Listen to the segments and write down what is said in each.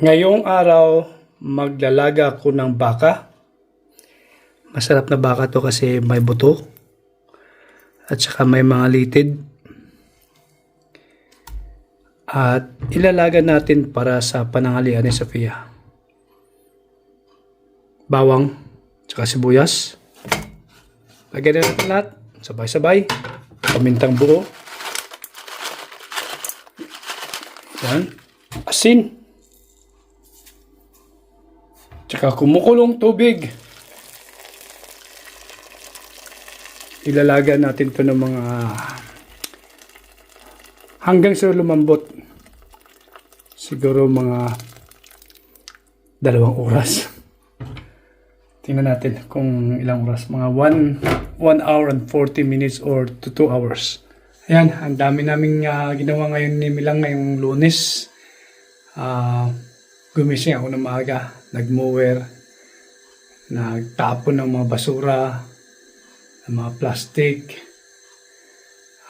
Ngayong araw, maglalaga ako ng baka. Masarap na baka to kasi may buto. At saka may mga litid. At ilalaga natin para sa pananghalian ni Sofia. Bawang, saka sibuyas. Lagyan natin lahat. Sabay-sabay. Pamintang buo. Yan. Asin. Tsaka kumukulong tubig. Ilalaga natin to ng mga hanggang sa lumambot. Siguro mga 2 oras. Tingnan natin kung ilang oras. Mga 1 hour and 40 minutes or to 2 hours. Ayan, ang dami naming ginawa ngayon ni Milang ngayong Lunes. Gumising ako ng maaga, nag-mower, nagtapon ng mga basura, ng mga plastic,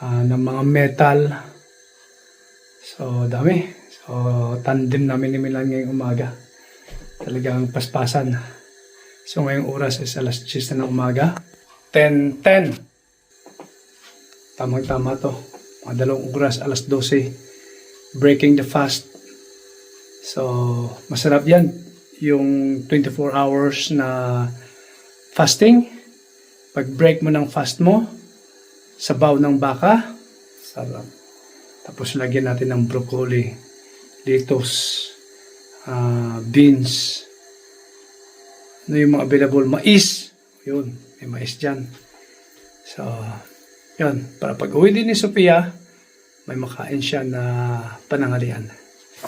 ng mga metal. So, dami. So, tandem namin ni Milan ngayong umaga. Talagang paspasan. So, ngayong oras is alas 10 na ng umaga. 10:10. Tamang-tama to. Mga 2 oras, alas 12. Breaking the fast. So, masarap yan. Yung 24 hours na fasting. Pag break mo ng fast mo, sabaw ng baka, sarap. Tapos lagyan natin ng broccoli, lettuce, beans, ano yung mga available, mais. Yun, may mais dyan. So, yun. Para pag uwi din ni Sofia, may makain siya na pananghalian.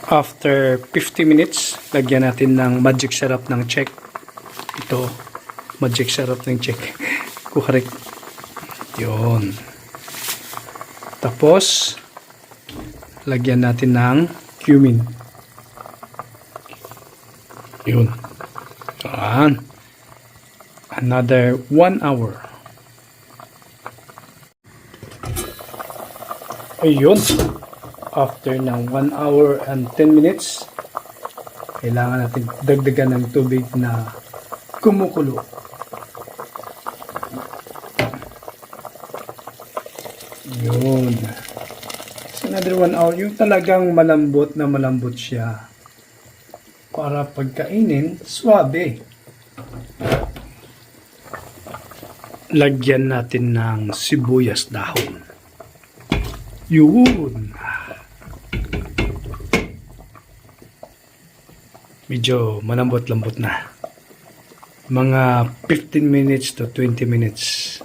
After 50 minutes, lagyan natin ng magic syrup ng check. Ito, magic syrup ng check. Kuharik. Yun. Tapos, lagyan natin ng cumin. Yun. Yan. Another 1 hour. Ayun. After ng 1 hour and 10 minutes, kailangan natin dagdagan ng tubig na kumukulo. Yun. So another 1 hour, yung talagang malambot na malambot siya. Para pagkainin, swabe. Lagyan natin ng sibuyas dahon. Yun. Medyo malambot-lambot na. Mga 15 minutes to 20 minutes.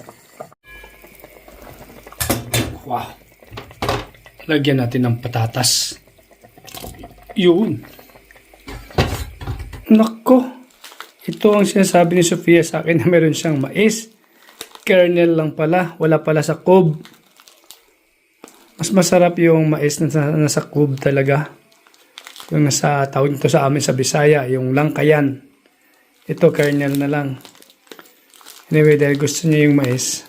Wow. Lagyan natin ng patatas. Yun. Nako. Ito ang sinasabi ni Sofia sa akin na meron siyang mais. Kernel lang pala. Wala pala sa cob. Mas masarap yung mais na nasa cob talaga. Yung nasa, tawag ito sa amin sa Bisaya, yung langkayan. Ito, kernel na lang. Anyway, dahil gusto niya yung mais,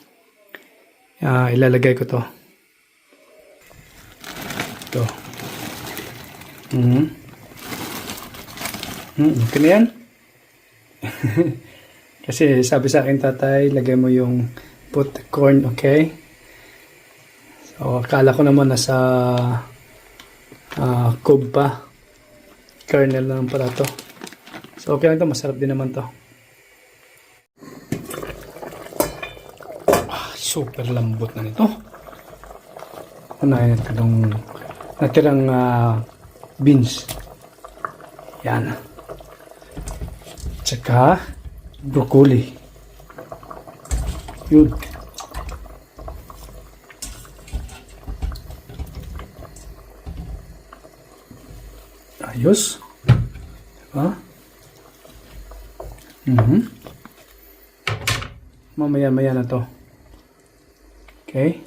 ilalagay ko to. Ito. Okay na yan. Kasi sabi sa akin, tatay, lagay mo yung put the corn, okay? So, akala ko naman nasa cob pa. Kernel lang pala to. So, okay lang to. Masarap din naman to. Super lambot na nito. Unahin natin itong natirang beans. Yan. Tsaka broccoli. Yun. Ayos. Diba? Mamaya-maya na to. Okay.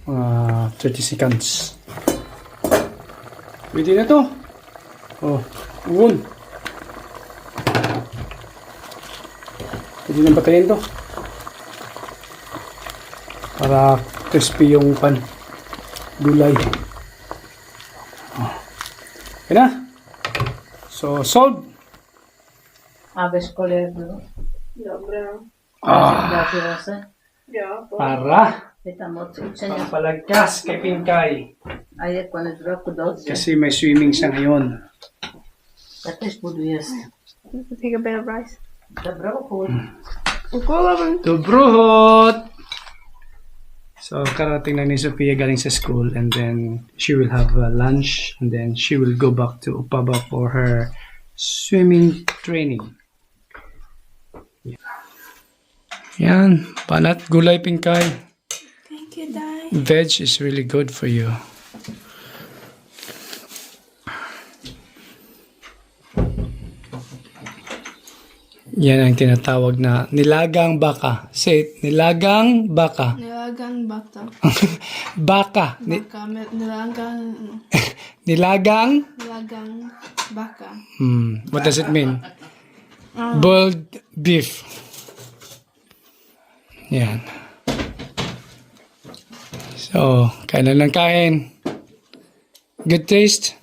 Mga 30 seconds. Pwede na to. Oh, uun. Pwede nang patayin to. Para crispy yung pan. Gulay. Oh. Okay na. So, solved. Aves kolego. Dobra. Dati rasa. Ja, Para Kita mo tsanya. pampalagkas kay Pinkay. Ayat ko na drop ko daw. Kasi may swimming siya ngayon. Tapos buduyas. take a bit of rice. Dabra ko. Dobrohot! So, karating lang ni Sophia galing sa school and then she will have lunch and then she will go back to Upaba for her swimming training. Yan, panat gulay Pinkay. Thank you, Dad. Veg is really good for you. Yan ang tinatawag na nilagang baka. Say it, nilagang baka. Nilagang bata. Baka. Baka. Nilagang... Nilagang? Nilagang baka. What does it mean? Boiled beef. Yan. So, kain na lang kain. Good taste?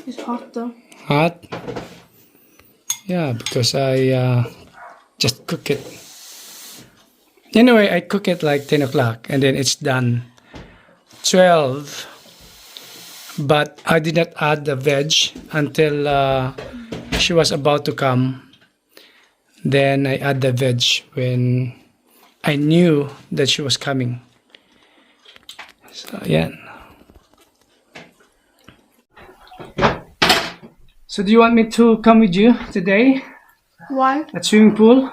It's hot though. Hot? Yeah, because I just cook it. Anyway, I cook it like 10 o'clock and then it's done 12. But I did not add the veg until she was about to come. Then I add the veg when I knew that she was coming. So, yeah. So do you want me to come with you today Why? at swimming pool?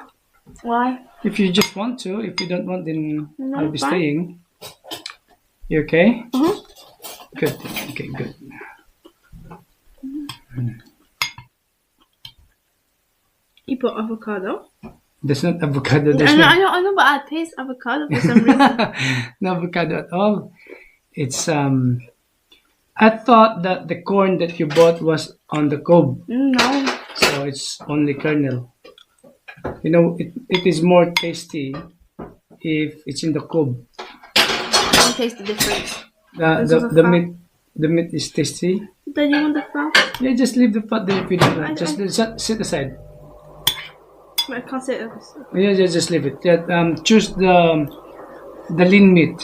Why? If you just want to. If you don't want, then No, I'll be fine. staying. You okay? Mhm. Good. Okay, good. You put avocado? There's not avocado. There's I know, but I taste avocado for some reason. no avocado at all. It's I thought that the corn that you bought was on the cob, No. so it's only kernel. You know, it is more tasty if it's in the cob. I don't taste the difference. This is a The fat. meat is tasty. Then you want the fat? Yeah, just leave the pot there if you don't want. I- Just sit aside. But I can't say it. Yeah, just leave it. Yeah, choose the lean meat.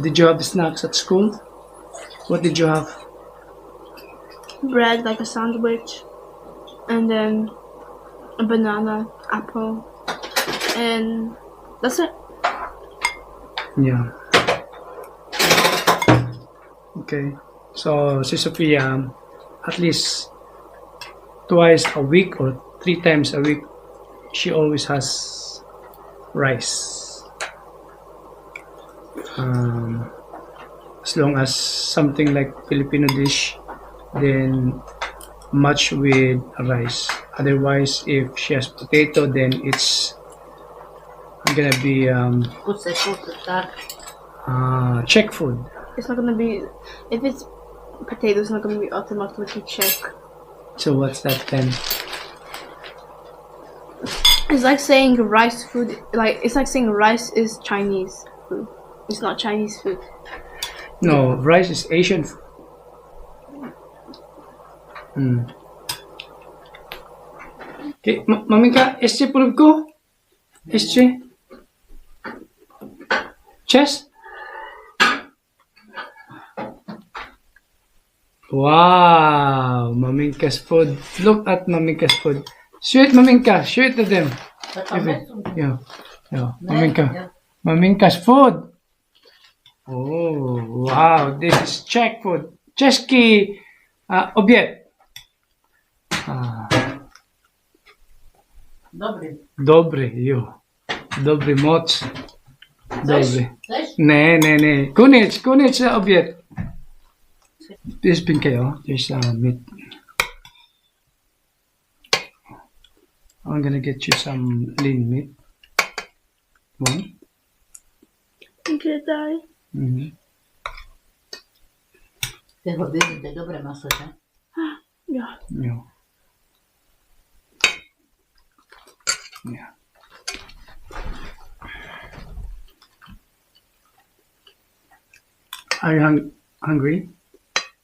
Did you have snacks at school? What did you have? Bread, like a sandwich. And then a banana, apple. And that's it. Yeah. Okay. So, si Sophia, at least twice a week or 3 times a week, she always has rice. As long as something like Filipino dish, then much with rice. Otherwise, if she has potato, then it's gonna be check food. It's not gonna be, if it's potato, it's not gonna be automatically check. So what's that then? It's like saying rice food, like, it's like saying rice is Chinese food. It's not Chinese food. No, rice is Asian food. Okay, Mamika, este pulog ko? Este? Chess? Wow, Maminka's food. Look at Maminka's food. Sweet Maminka, sweet to them. Yeah, Maminka. Maminka's food. Oh, wow, this is Czech food. Czesky obiad. Dobry, you. Dobry moc. Dobry. Ne. Kunic obiad. This pin kayo. There's meat. I'm gonna get you some lean meat. One. Okay, Daddy. Mm-hmm. Yeah. Yeah. Yeah. Are you hungry?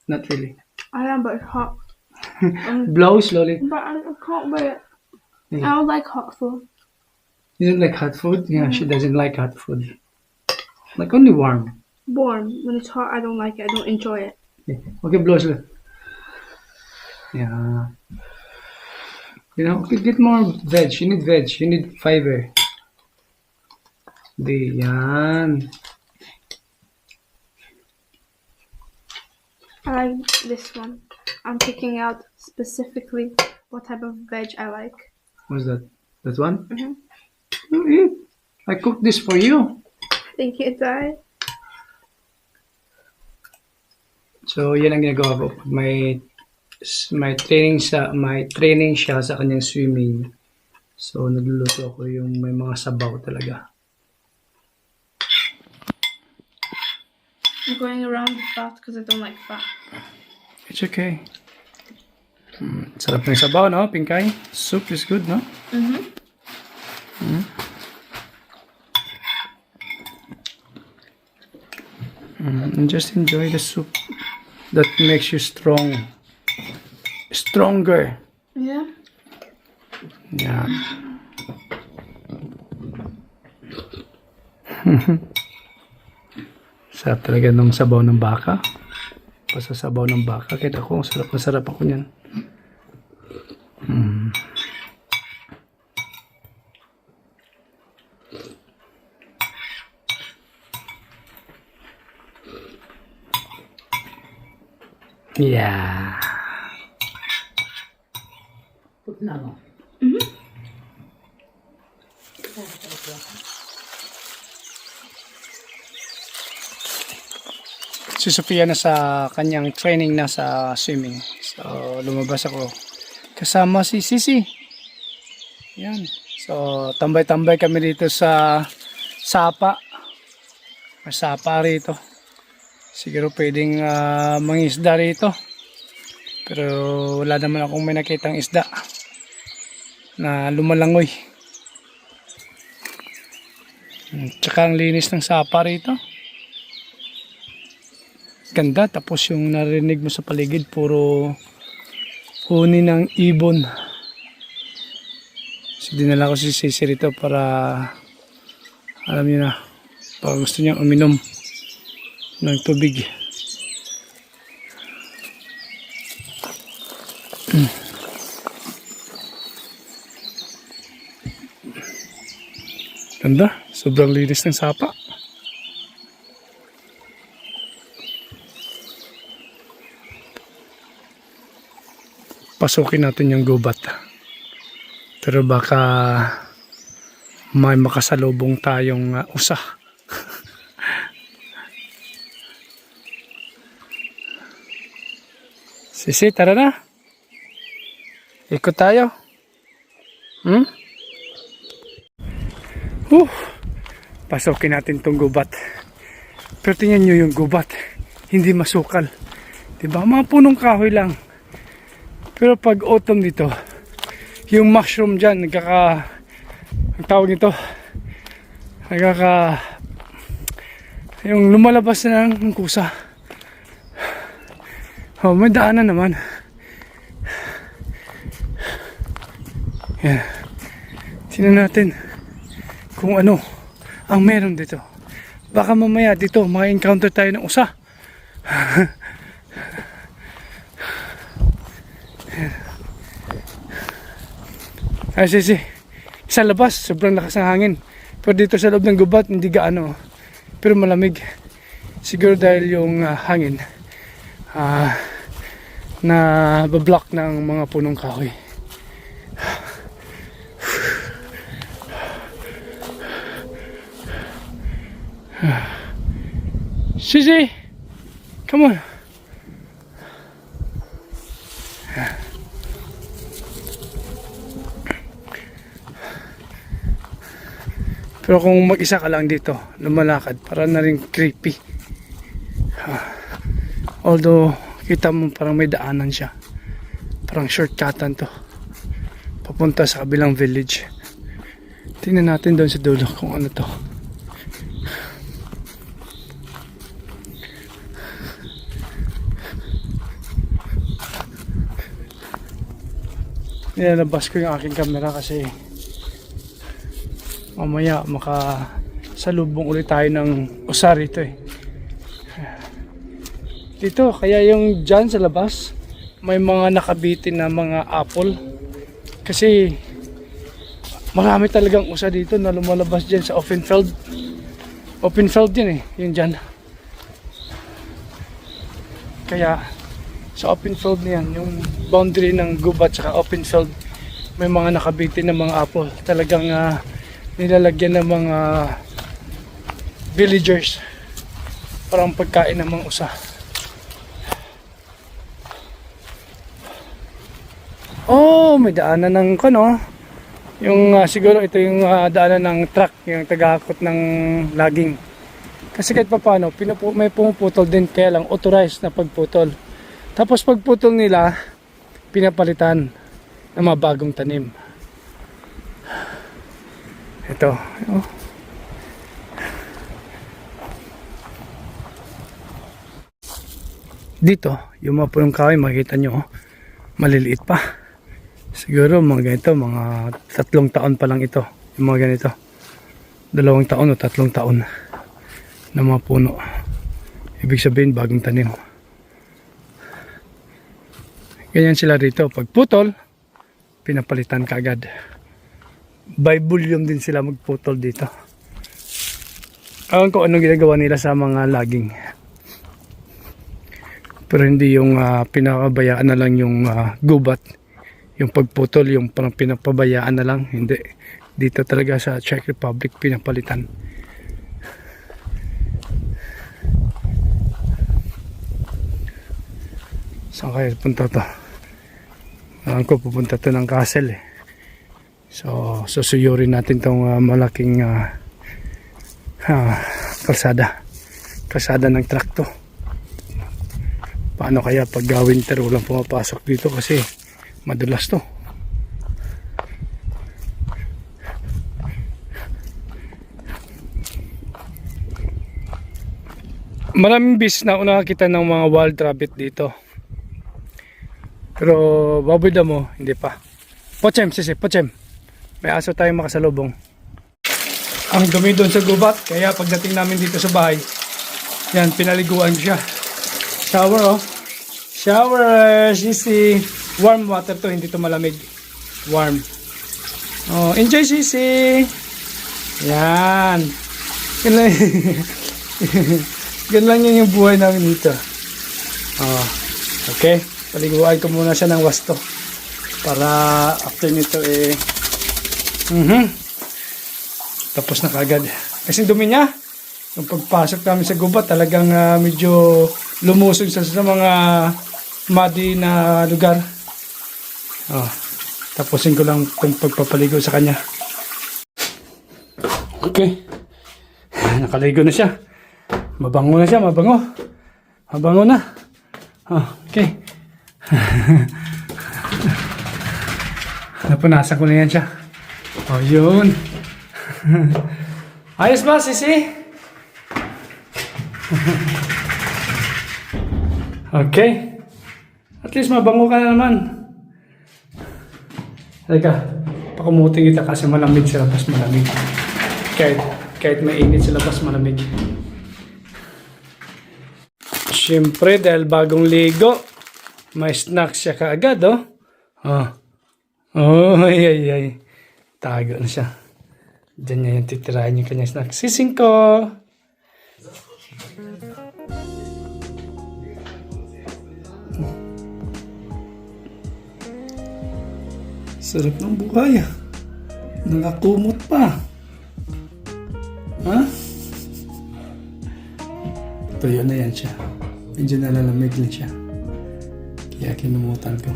Not really. I am, but it's hot. Blow slowly. But I can't wait. Yeah. I don't like hot food. You don't like hot food? Yeah, she doesn't like hot food. Like only warm. Warm. When it's hot, I don't like it. I don't enjoy it. Yeah. Okay, blow slowly. Yeah. You know, okay, get more veg. You need veg. You need fiber. Di, yan. I like this one. I'm picking out specifically what type of veg I like. What's that? That one? Mhm. You eat. I cooked this for you. Thank you, Dad. So, yan ang ginagawa ko. Pag may training siya sa kanyang swimming. So, nagluluto ako yung may mga sabaw talaga. I'm going around the fat because I don't like fat. It's okay. Sarap ng sabaw, no? Pinkay? Soup is good, no? And just enjoy the soup. That makes you strong. Stronger. Yeah. Yeah. Sarap talaga ng sabaw ng baka. Basta sabaw ng baka. Kita ko, sarap na sarap ako niyan. Yeah. Put na mo. Si Sofia na sa kanyang training na sa swimming. So, lumabas ako. Kasama si Sisi. Yan. So, tambay-tambay kami dito sa sapa. May sapa rito. Siguro pwedeng mangisda rito. Pero wala naman akong may nakitang isda na lumalangoy. Tsaka ang linis ng sapa rito. Ganda, tapos yung narinig mo sa paligid puro huni ng ibon. So dinala ko si Sisi rito para alam niyo na, pag gusto niyang uminom ng tubig. Ganda, sobrang linis ng sapa. Pasukin natin yung gubat. Pero baka may makasalubong tayong usa. Sisi, tara na. Ikot tayo. Pasukin natin tong gubat. Pero tingnan nyo yung gubat. Hindi masukal. Diba? Mga punong kahoy lang. Pero pag autumn dito, yung mushroom dyan, ang tawag nito, yung lumalabas na ng kusa. Oh, may daanan naman. Yan. Tingnan natin kung ano ang meron dito. Baka mamaya dito, ma-encounter tayo ng usa. Ay, Sisi. Sa labas, sobrang lakas ng hangin. Pero dito sa loob ng gubat, hindi gaano. Pero malamig. Siguro dahil yung hangin na bablock ng mga punong kahoy. Sisi! Come on! Pero kung mag-isa ka lang dito, lumalakad, para na rin creepy. Although, kita mo parang may daanan siya. Parang shortcutan to. Papunta sa kabilang village. Tingnan natin doon sa dulo kung ano to. nilalabas ko yung aking camera kasi mamaya makasalubong ulit tayo ng usa rito eh. Dito, kaya yung dyan sa labas, may mga nakabitin na mga apple. Kasi marami talagang usa dito na lumalabas dyan sa open field. Open field din eh, yung dyan. Kaya sa open field na yan, yung boundary ng gubat saka open field, may mga nakabitin na mga apple. Talagang nilalagyan ng mga villagers parang pagkain ng mga usa. Oh, may daanan ng kano. Yung siguro ito yung daanan ng truck, yung tagahakot ng logging. Kasi kahit paano, may pumuputol din, kaya lang authorized na pagputol. Tapos pagputol nila, pinapalitan ng mga bagong tanim. Ito. Oh. Dito, yung mga punong kahoy, makikita nyo, maliliit pa. Siguro mga ganito, mga 3 taon pa lang ito. Yung mga ganito. 2 taon o 3 taon na mga puno. Ibig sabihin, bagong tanim. Ganyan sila rito. Pag putol, pinapalitan kaagad. By volume din sila magputol dito. Alam ko anong ginagawa nila sa mga logging. Pero hindi yung pinakabayaan na lang yung gubat. Yung pagputol, yung parang pinapabayaan na lang. Hindi. Dito talaga sa Czech Republic pinapalitan. Saan kaya punta to? Alam ko pupunta to ng castle eh. So susuyurin natin tong malaking kalsada ng truck to. Paano kaya pag winter walang pumapasok dito kasi madulas to. Maraming bis na nakakita ng mga wild rabbit dito. Pero baboy damo, hindi pa. Pochem, pochem. May aso tayong makasalubong. Ang dumi doon sa gubat, kaya pagdating namin dito sa bahay, yan, pinaliguan siya. Shower, oh. Shower, sisi. Warm water to, hindi to malamig. Warm. Oh, enjoy, sisi. Yan. Ganun lang yun yung buhay namin dito. Oh, okay. Paliguan ko muna siya ng wasto. Para after nito eh tapos na kagad. Kasi dumi niya. Yung pagpasok namin sa gubat talagang medyo lumusog sa mga muddy na lugar. Oh, tapusin ko lang itong pagpapaligo sa kanya. Okay. Nakaligo na siya. Mabango na siya, mabango. Mabango na. Oh, okay. Napunasan ko na yan siya. Oh, yun. Ayos ba, sisi? Okay. At least mabango ka na naman. Halika, pakumuting kita kasi malamig sa labas, malamig. Kahit mainit sa labas, malamig. Siyempre, dahil bagong ligo, may snacks siya kaagad, oh. Oh, ay. Tago na siya. Diyan niya yung titirahin yung kanyang snacks. Sising ko! Sarap ng buhay, ah. Nakakumot pa. Ha? Tuyo na yan siya. Medyo nalalamig lang siya. Kaya kinumutan ko.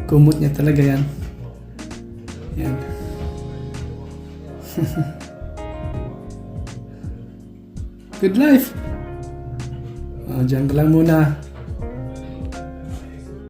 Kumot niya talaga yan. Yan. Good life. Diyan ka lang muna.